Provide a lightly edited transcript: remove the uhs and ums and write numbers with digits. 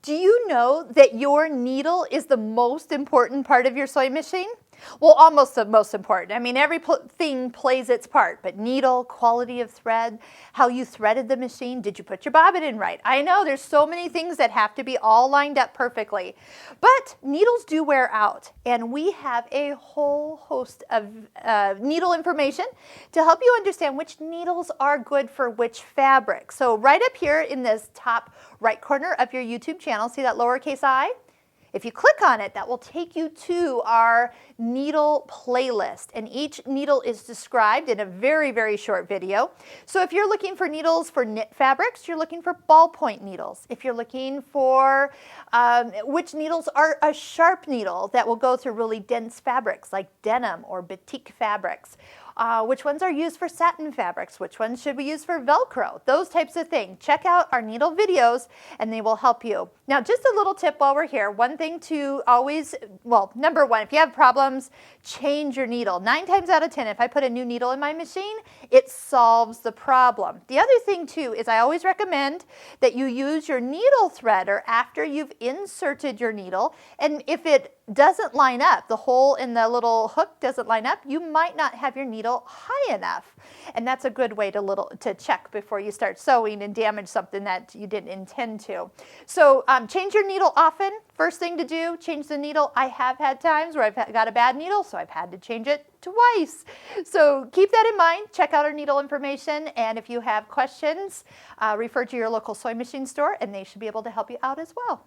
Do you know that your needle is the most important part of your sewing machine? Well, almost the most important. I mean, everything plays its part, but needle, quality of thread, how you threaded the machine, did you put your bobbin in right? I know there's so many things that have to be all lined up perfectly, but needles do wear out, and we have a whole host of needle information to help you understand which needles are good for which fabric. So right up here in this top right corner of your YouTube channel, see that lowercase I? If you click on it, that will take you to our needle playlist, and each needle is described in a very, very short video. So if you're looking for needles for knit fabrics, you're looking for ballpoint needles. If you're looking for which needles are a sharp needle that will go through really dense fabrics like denim or batik fabrics, which ones are used for satin fabrics, which ones should we use for Velcro, those types of things. Check out our needle videos and they will help you. Now, just a little tip while we're here, one thing to always, well, number one, if you have problems, change your needle. 9 times out of 10, if I put a new needle in my machine, it solves the problem. The other thing too is I always recommend that you use your needle threader after you've inserted your needle, and if it doesn't line up, the hole in the little hook doesn't line up, you might not have your needle high enough. And that's a good way to check before you start sewing and damage something that you didn't intend to. So change your needle often. First thing to do, change the needle. I have had times where I've got a bad needle, so I've had to change it twice. So keep that in mind. Check out our needle information, and if you have questions, refer to your local sewing machine store and they should be able to help you out as well.